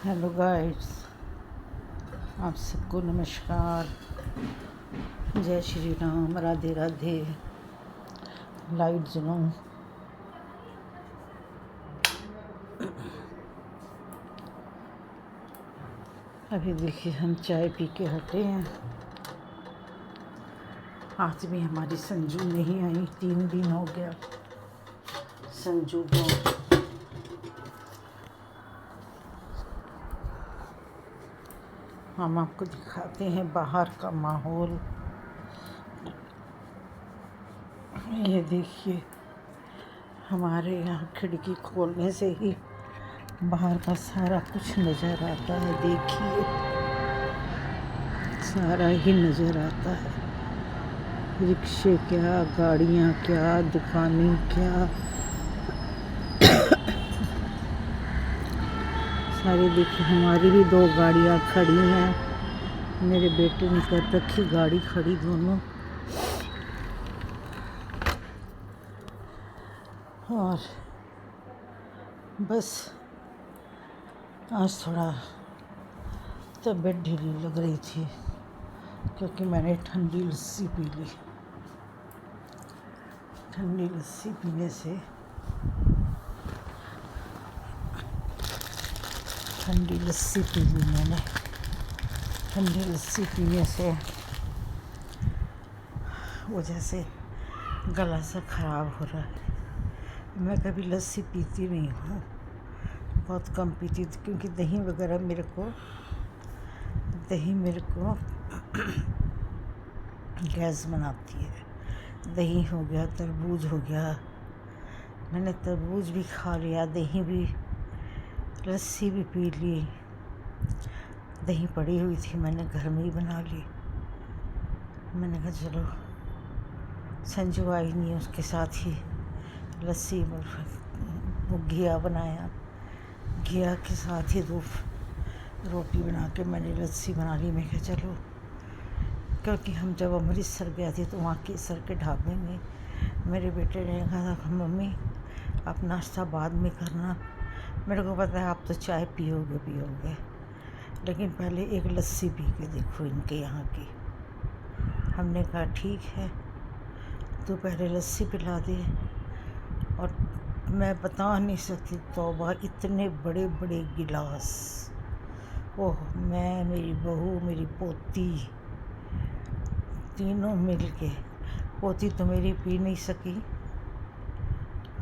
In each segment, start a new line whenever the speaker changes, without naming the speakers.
Hello guys, आप सबको नमस्कार। जय श्री राम, राधे राधे। लाइट जलाऊं। अभी देखिए हम चाय पी के हटे हैं। आज भी हमारी संजू नहीं आई, 3 दिन हो गया संजू को। हम आपको दिखाते हैं बाहर का माहौल। ये देखिए, हमारे यहाँ खिड़की खोलने से ही बाहर का सारा कुछ नज़र आता है। देखिए, सारा ही नज़र आता है। रिक्शे क्या, गाड़ियाँ क्या, दुकानें क्या, सारी देखिए। हमारी भी 2 गाड़ियाँ खड़ी हैं। मेरे बेटे ने कर रखी गाड़ी खड़ी दोनों। और बस आज थोड़ा तबीयत ढीली लग रही थी क्योंकि मैंने ठंडी लस्सी पी ली। ठंडी लस्सी पीने से ठंडी लस्सी पी ली मैंने। ठंडी लस्सी पीने से वजह से गला सा ख़राब हो रहा है। मैं कभी लस्सी पीती नहीं हूँ, बहुत कम पीती थी क्योंकि दही वगैरह मेरे को गैस बनाती है। दही हो गया, तरबूज हो गया। मैंने तरबूज भी खा लिया, दही भी, लस्सी भी पी ली। दही पड़ी हुई थी, मैंने घर में ही बना ली। मैंने कहा चलो, संजू आई नहीं, उसके साथ ही लस्सी वो घिया बनाया। घिया के साथ ही 2 रोटी बना के मैंने लस्सी बना ली। मैं कहा चलो, क्योंकि हम जब अमृतसर गए थे तो वहाँ केसर के ढाबे में मेरे बेटे ने कहा था मम्मी आप नाश्ता बाद में करना। मेरे को पता है आप तो चाय पियोगे, लेकिन पहले एक लस्सी पी के देखो इनके यहाँ की। हमने कहा ठीक है, तू पहले लस्सी पिला दे। और मैं बता नहीं सकती, तौबा, इतने बड़े बड़े गिलास। ओह, मैं, मेरी बहू, मेरी पोती, तीनों मिल के। पोती तो मेरी पी नहीं सकी,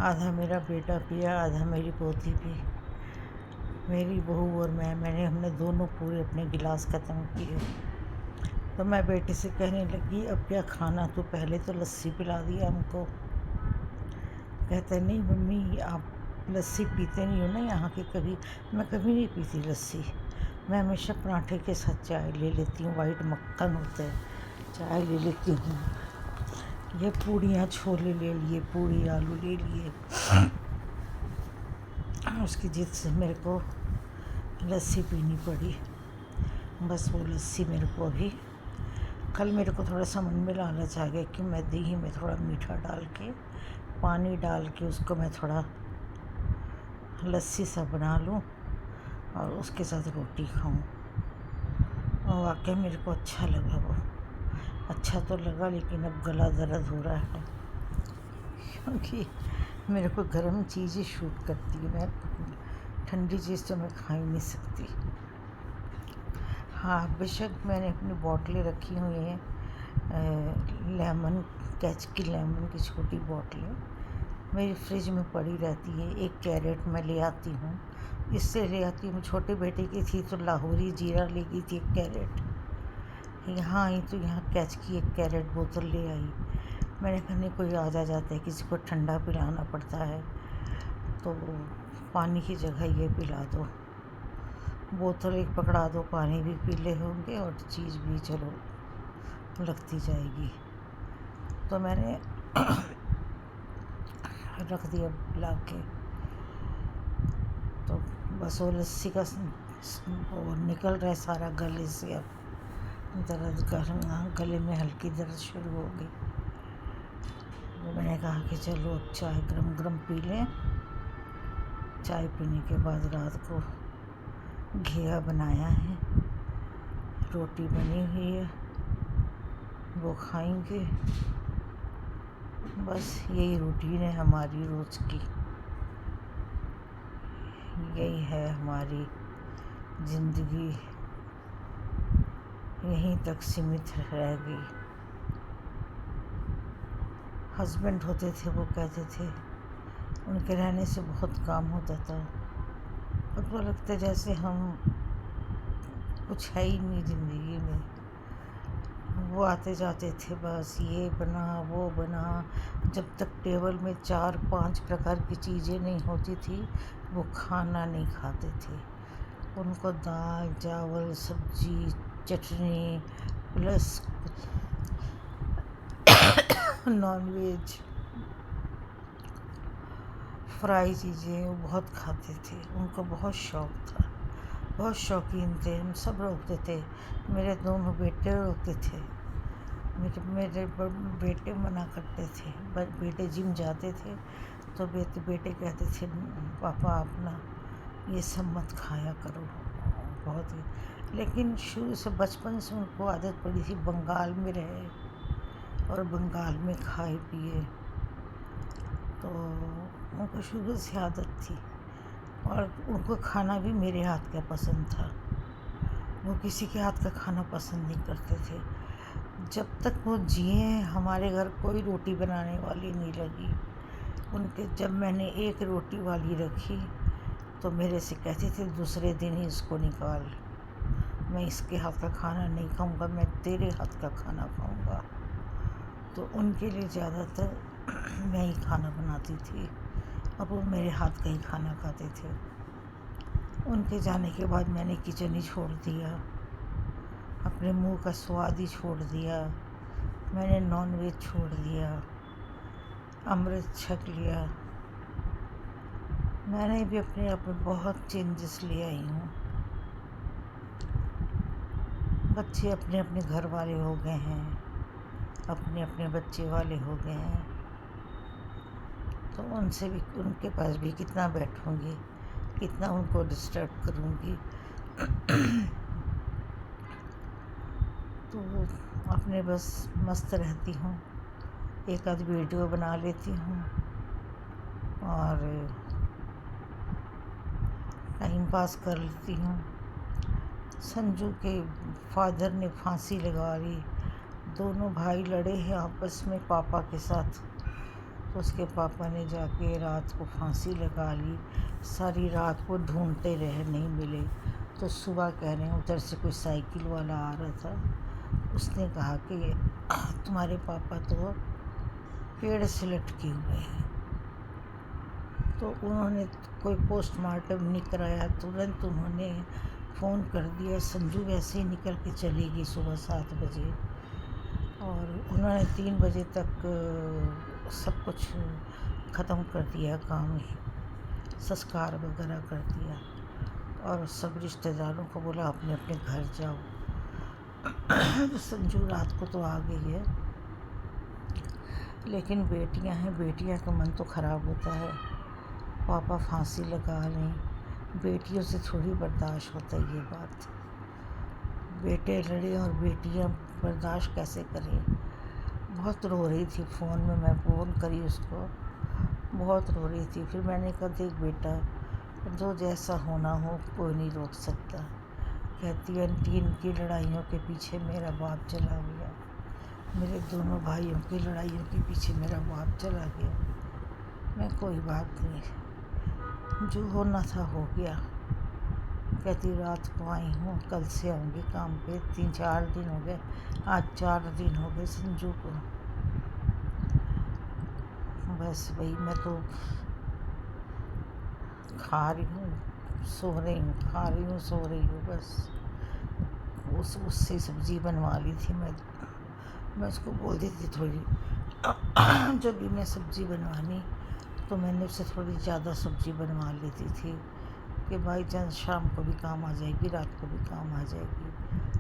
आधा मेरा बेटा पिया, आधा मेरी पोती पी। मेरी बहू और हमने दोनों पूरे अपने गिलास ख़त्म किए। तो मैं बेटे से कहने लगी अब क्या खाना, तो पहले तो लस्सी पिला दिया हमको। कहते नहीं मम्मी आप लस्सी पीते नहीं हो ना यहाँ के कभी। मैं कभी नहीं पीती लस्सी, मैं हमेशा पराठे के साथ चाय ले लेती हूँ। वाइट मक्खन होता है, चाय ले लेती हूँ। ये पूड़ियाँ, छोले ले लिए, पूड़ी आलू ले लिए। उसकी जिद से मेरे को लस्सी पीनी पड़ी। बस वो लस्सी मेरे को अभी, कल मेरे को थोड़ा सा मन में लालच आ गया कि मैं दही में थोड़ा मीठा डाल के, पानी डाल के उसको मैं थोड़ा लस्सी सा बना लूँ और उसके साथ रोटी खाऊं। और वाकई मेरे को अच्छा लगा। वो अच्छा तो लगा, लेकिन अब गला दर्द हो रहा है क्योंकि मेरे को गर्म चीज़ें शूट करती है। मैं ठंडी चीज़ तो मैं खा ही नहीं सकती। हाँ, बेशक मैंने अपनी बॉटलें रखी हुई हैं, लेमन, कैच की लेमन की छोटी बॉटलें मेरी फ्रिज में पड़ी रहती है। 1 कैरेट मैं ले आती हूँ, इससे ले आती हूँ। छोटे बेटे की थी तो लाहौरी जीरा ले गई थी 1 कैरेट। यहाँ आई तो यहाँ कैच की 1 कैरेट बोतल ले आई। मैंने कहा नहीं, कोई आ जाता है, किसी को ठंडा पिलाना पड़ता है तो पानी की जगह ये पिला दो। बोतल 1 पकड़ा दो, पानी भी पी ले होंगे और चीज़ भी चलो लगती जाएगी। तो मैंने रख दिया ला के। तो बस वो लस्सी का वो निकल रहा है सारा गले से। अब दर्द गले में हल्की दर्द शुरू हो गई। तो मैंने कहा कि चलो अब चाय गरम गरम पी लें। चाय पीने के बाद रात को घिया बनाया है, रोटी बनी हुई है, वो खाएंगे। बस यही रूटीन है हमारी रोज़ की, यही है हमारी ज़िंदगी, यहीं तक सीमित रह गई। हस्बैंड होते थे, वो कहते थे उनके रहने से बहुत काम होता था, और वो लगता जैसे हम कुछ है ही नहीं ज़िंदगी में। वो आते जाते थे, बस ये बना वो बना, जब तक टेबल में 4-5 प्रकार की चीज़ें नहीं होती थी वो खाना नहीं खाते थे। उनको दाल चावल सब्जी चटनी प्लस नॉन वेज फ्राई चीज़ें वो बहुत खाते थे, उनको बहुत शौक़ था, बहुत शौकीन थे। हम सब रोकते थे, मेरे दोनों बेटे रोकते थे, मेरे बेटे मना करते थे। बेटे जिम जाते थे तो बेटे कहते थे पापा आप ना ये सब मत खाया करो, बहुत ही। लेकिन शुरू से बचपन से उनको आदत पड़ी थी, बंगाल में रहे और बंगाल में खाए पिए, तो उनको शुरू से आदत थी। और उनको खाना भी मेरे हाथ का पसंद था, वो किसी के हाथ का खाना पसंद नहीं करते थे। जब तक वो जिए हमारे घर कोई रोटी बनाने वाली नहीं लगी। जब मैंने एक रोटी वाली रखी तो मेरे से कहते थे दूसरे दिन ही इसको निकाल, मैं इसके हाथ का खाना नहीं खाऊंगा, मैं तेरे हाथ का खाना खाऊंगा। तो उनके लिए ज़्यादातर मैं ही खाना बनाती थी और वो मेरे हाथ का ही खाना खाते थे। उनके जाने के बाद मैंने किचन ही छोड़ दिया, अपने मुंह का स्वाद ही छोड़ दिया, मैंने नॉन वेज छोड़ दिया, अमृत छक लिया। मैंने भी अपने आप में बहुत चेंजेस ले आई हूँ। बच्चे अपने अपने घर वाले हो गए हैं, अपने अपने बच्चे वाले हो गए हैं, तो उनसे भी उनके पास भी कितना बैठूँगी, कितना उनको डिस्टर्ब करूँगी। तो अपने बस मस्त रहती हूँ, एक आध वीडियो बना लेती हूँ और टाइम पास कर लेती हूँ। संजू के फादर ने फांसी लगा ली, दोनों भाई लड़े हैं आपस में पापा के साथ, तो उसके पापा ने जाके रात को फांसी लगा ली। सारी रात को ढूंढते रहे, नहीं मिले, तो सुबह कह रहे हैं उधर से कोई साइकिल वाला आ रहा था, उसने कहा कि तुम्हारे पापा तो पेड़ से लटके हुए हैं। तो उन्होंने कोई पोस्टमार्टम नहीं कराया, तुरंत उन्होंने फ़ोन कर दिया। संजू वैसे ही निकल के चली गई सुबह 7 बजे, और उन्होंने 3 बजे तक सब कुछ ख़त्म कर दिया, काम ही संस्कार वगैरह कर दिया, और सब रिश्तेदारों को बोला अपने अपने घर जाओ। संजू रात को तो आ गई है, लेकिन बेटियां हैं, बेटियां का मन तो ख़राब होता है। पापा फांसी लगा लें, बेटियों से थोड़ी बर्दाश्त होता है ये बात। बेटे लड़े और बेटियां बर्दाश्त कैसे करें। बहुत रो रही थी, फ़ोन में मैं फ़ोन करी उसको, बहुत रो रही थी। फिर मैंने कहा देख बेटा, जो जैसा होना हो कोई नहीं रोक सकता। कहती है आंटी इनकी लड़ाइयों के पीछे मेरा बाप चला गया, मेरे दोनों भाइयों की लड़ाइयों के पीछे मेरा बाप चला गया। मैं कोई बात नहीं, जो होना था हो गया। कहती रात को आई हूँ, कल से आऊँगी काम पे। 3-4 दिन हो गए, आज 4 दिन हो गए संजू को। बस वही, मैं तो खा रही हूँ, सो रही हूँ, खा रही हूँ, सो रही हूँ। बस उससे सब्ज़ी बनवा ली थी मैं उसको बोल देती थोड़ी जब भी मैं सब्ज़ी बनवानी तो मैंने उससे थोड़ी ज़्यादा सब्ज़ी बनवा लेती थी कि बाई चांस शाम को भी काम आ जाएगी, रात को भी काम आ जाएगी।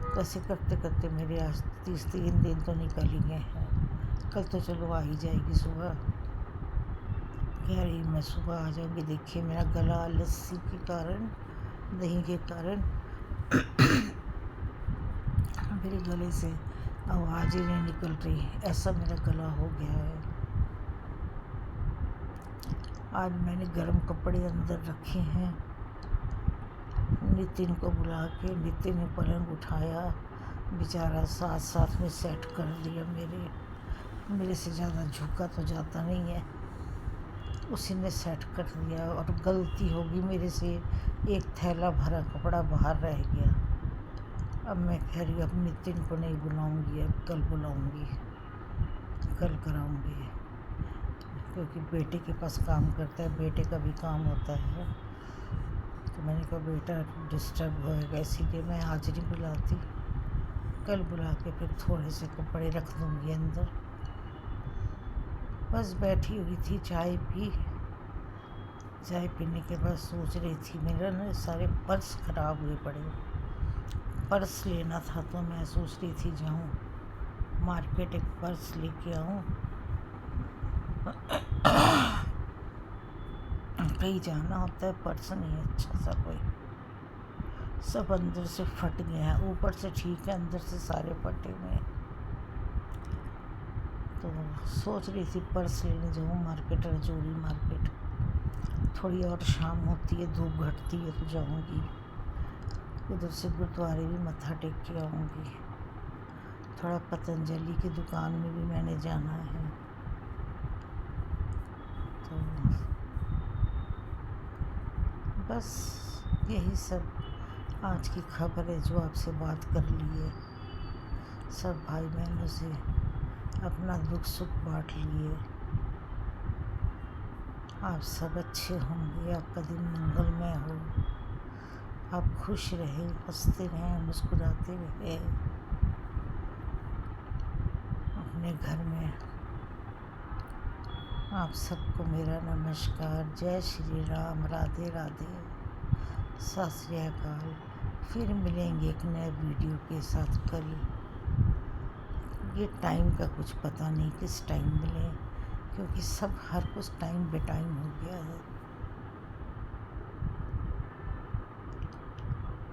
तो ऐसे करते करते मेरे आज 3 दिन तो निकल ही गए हैं। कल तो चलो आ ही जाएगी सुबह, कह रही मैं सुबह आ जाऊँगी। देखिए मेरा गला लस्सी के कारण दही के कारण मेरे गले से आवाज़ ही नहीं निकल रही, ऐसा मेरा गला हो गया है। आज मैंने गर्म कपड़े अंदर रखे हैं। नितिन को बुला के नितिन ने पलंग उठाया, बेचारा साथ साथ में सेट कर दिया। मेरे से ज़्यादा झुका तो जाता नहीं है, उसी ने सेट कर दिया। और गलती होगी मेरे से, एक थैला भरा कपड़ा बाहर रह गया। अब मैं कह रही हूँ अब नितिन को नहीं बुलाऊंगी, अब कल बुलाऊंगी, कल कराऊंगी, क्योंकि बेटे के पास काम करता है, बेटे का भी काम होता है। तो मैंने कहा बेटा डिस्टर्ब होएगा, इसीलिए मैं आज नहीं बुलाती, कल बुला के फिर थोड़े से कपड़े रख दूँगी अंदर। बस बैठी हुई थी, चाय पीने के बाद सोच रही थी, मेरा ना सारे पर्स ख़राब हुए पड़े, पर्स लेना था। तो मैं सोच रही थी जाऊँ मार्केट, एक पर्स लेके आऊँ। कहीं जाना होता है, पर्स नहीं है अच्छा सा कोई, सब अंदर से फट गया है, ऊपर से ठीक है, अंदर से सारे फटे हुए हैं। तो सोच रही थी पर्स लेने जाऊँ मार्केट, रजौरी मार्केट। थोड़ी और शाम होती है, धूप घटती है तो जाऊँगी, उधर से गुरुद्वारे भी मत्था टेक के आऊँगी। थोड़ा पतंजलि की दुकान में भी मैंने जाना है। तो बस यही सब आज की खबर है जो आपसे बात कर ली है। सब भाई बहनों से अपना दुख सुख बांट लिए। आप सब अच्छे होंगे, आपका दिन मंगलमय हो, आप खुश रहे, हंसते रहें, मुस्कुराते रहे अपने घर में। आप सबको मेरा नमस्कार, जय श्री राम, राधे राधे, सत श्री अकाल। फिर मिलेंगे एक नए वीडियो के साथ कल। ये टाइम का कुछ पता नहीं किस टाइम मिले, क्योंकि सब हर कुछ टाइम बे टाइम हो गया है।